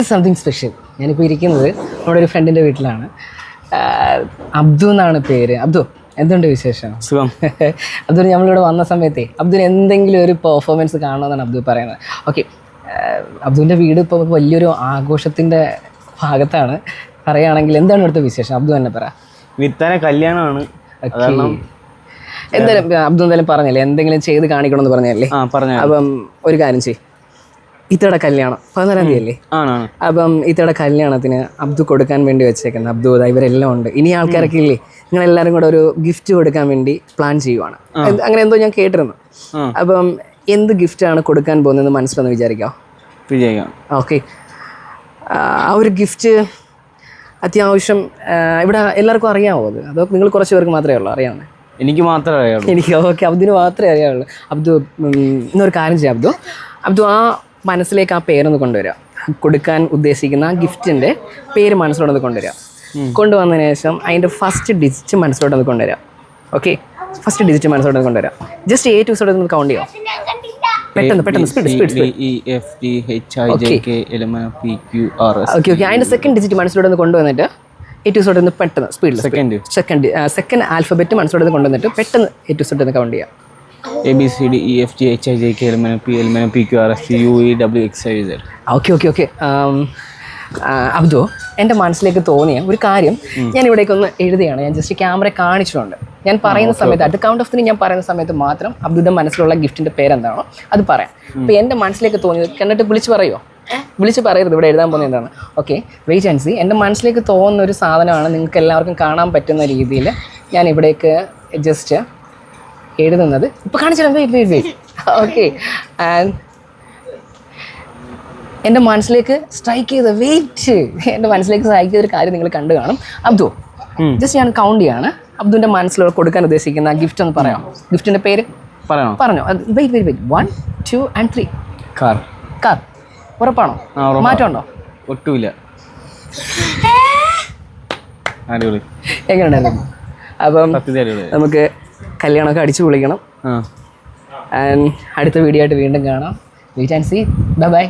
Something special. ഞാനിപ്പോൾ ഇരിക്കുന്നത് നമ്മുടെ ഒരു ഫ്രണ്ടിൻ്റെ വീട്ടിലാണ്. അബ്ദു എന്നാണ് പേര്. അബ്ദു, എന്തുണ്ട് വിശേഷം? സുഖം. അബ്ദു, നമ്മളിവിടെ വന്ന സമയത്തേ അബ്ദുവിന് എന്തെങ്കിലും ഒരു പെർഫോമൻസ് കാണണമെന്നാണ് അബ്ദു പറയുന്നത്. ഓക്കെ, അബ്ദുവിൻ്റെ വീട് ഇപ്പോൾ വലിയൊരു ആഘോഷത്തിൻ്റെ ഭാഗത്താണ്. പറയുകയാണെങ്കിൽ എന്താണ് ഇവിടുത്തെ വിശേഷം? അബ്ദു തന്നെ പറ. വിത്തനെ കല്യാണമാണ്. എന്തായാലും അബ്ദു എന്തായാലും പറഞ്ഞല്ലേ, എന്തെങ്കിലും ചെയ്ത് കാണിക്കണമെന്ന് പറഞ്ഞല്ലേ. അപ്പം ഒരു കാര്യം ചെയ്യും, ഇത്തയുടെ കല്യാണം 14-ാം തീയതി അല്ലേ? അപ്പം ഇത്തയുടെ കല്യാണത്തിന് അബ്ദു കൊടുക്കാൻ വേണ്ടി വെച്ചേക്കുന്നത്, അബ്ദു ഇവരെല്ലാം ഉണ്ട്, ഇനി ആൾക്കാരൊക്കെ ഇല്ലേ, നിങ്ങളെല്ലാവരും കൂടെ ഒരു ഗിഫ്റ്റ് കൊടുക്കാൻ വേണ്ടി പ്ലാൻ ചെയ്യുവാണ്. അങ്ങനെ എന്തോ ഞാൻ കേട്ടിരുന്നു. അപ്പം എന്ത് ഗിഫ്റ്റാണ് കൊടുക്കാൻ പോകുന്നതെന്ന് മനസ്സിലൊന്ന് വിചാരിക്കാം. ഓക്കെ, ആ ഒരു ഗിഫ്റ്റ് അത്യാവശ്യം ഇവിടെ എല്ലാവർക്കും അറിയാമോ? അതോ നിങ്ങൾ കുറച്ച് പേർക്ക് മാത്രമേ ഉള്ളൂ അറിയാവുന്നത്? എനിക്ക് മാത്രമേ അറിയാവുള്ളൂ. എനിക്ക് ഓക്കെ, അബ്ദുവിന് മാത്രമേ അറിയാവുള്ളൂ. അബ്ദു, ഇന്നൊരു കാര്യം ചെയ്യാം അബ്ദു, ആ മനസ്സിലേക്ക് ആ പേരൊന്ന് കൊണ്ടുവരിക. കൊടുക്കാൻ ഉദ്ദേശിക്കുന്ന ആ ഗിഫ്റ്റിൻ്റെ പേര് മനസ്സിലോട്ടൊന്ന് കൊണ്ടുവരിക. കൊണ്ടുവന്നതിന് ശേഷം അതിൻ്റെ ഫസ്റ്റ് ഡിജിറ്റ് മനസ്സിലോട്ടൊന്ന് കൊണ്ടുവരിക. ഓക്കെ, ഫസ്റ്റ് ഡിജിറ്റ് മനസ്സിലോട്ടൊന്ന് കൊണ്ടുവരിക. ജസ്റ്റ് A to Z ഒന്ന് കൗണ്ട് ചെയ്യാം. പെട്ടെന്ന് സ്പീഡ്. ഓക്കെ, അതിൻ്റെ സെക്കൻഡ് ഡിജിറ്റ് മനസ്സിലോട്ടൊന്ന് കൊണ്ടുവന്നിട്ട് A to Z ഒന്ന് പെട്ടെന്ന് സ്പീഡിൽ സെക്കൻഡ് ആൽഫബറ്റ് മനസ്സിലോട്ടൊന്ന് കൊണ്ടുവന്നിട്ട് പെട്ടെന്ന് A to Z ഒന്ന് കൗണ്ട് ചെയ്യാം. ABCDEFGHIJKLMNOPQRSTUVWXYZ. ഓക്കെ. അബ്ദു, എൻ്റെ മനസ്സിലേക്ക് തോന്നിയ ഒരു കാര്യം ഞാൻ ഇവിടേക്ക് ഒന്ന് എഴുതിയാണ്. ഞാൻ ജസ്റ്റ് ക്യാമറ കാണിച്ചിട്ടുണ്ട്. ഞാൻ പറയുന്ന സമയത്ത് അറ്റ് കൗണ്ട് ഓഫ് 3 ഞാൻ പറയുന്ന സമയത്ത് മാത്രം അബ്ദുവിൻ്റെ മനസ്സിലുള്ള ഗിഫ്റ്റിൻ്റെ പേരെന്താണോ അത് പറയാം. അപ്പോൾ എൻ്റെ മനസ്സിലേക്ക് തോന്നിയത് കണ്ടിട്ട് വിളിച്ച് പറയുമോ? വിളിച്ച് പറയരുത്, ഇവിടെ എഴുതാൻ പോകുന്നത് എന്താണ്. Okay, wait and see. എൻ്റെ മനസ്സിലേക്ക് തോന്നുന്ന ഒരു സാധനമാണ് നിങ്ങൾക്ക് എല്ലാവർക്കും കാണാൻ പറ്റുന്ന രീതിയിൽ ഞാൻ ഇവിടേക്ക് ജസ്റ്റ് എഴുതുന്നത്. ഇപ്പോൾ കാണിച്ചാൽ വെയിറ്റ്. ഓക്കെ, ആൻഡ് എൻ്റെ മനസ്സിലേക്ക് സ്ട്രൈക്ക് ചെയ്ത എൻ്റെ മനസ്സിലേക്ക് സ്ട്രൈക്ക് ചെയ്തൊരു കാര്യം നിങ്ങൾ കണ്ടു കാണും. അബ്ദു, ജസ്റ്റ് ഞാൻ കൗണ്ട് ചെയ്യാണ്. അബ്ദുവിൻ്റെ മനസ്സിലൂടെ കൊടുക്കാൻ ഉദ്ദേശിക്കുന്ന ഗിഫ്റ്റ് ഒന്ന് പറയാം. ഗിഫ്റ്റിൻ്റെ പേര് പറഞ്ഞോ. Wait 1, 2 and 3. കാർ. ഉറപ്പാണോ? മാറ്റമുണ്ടോ? ഒട്ടുമില്ല. എങ്ങനെയുണ്ടായിരുന്നു? അപ്പം നമുക്ക് കല്യാണമൊക്കെ അടിച്ചു പൊളിക്കണം. ആൻഡ് അടുത്ത വീഡിയോ ആയിട്ട് വീണ്ടും കാണാം. Wait and see. ബൈ.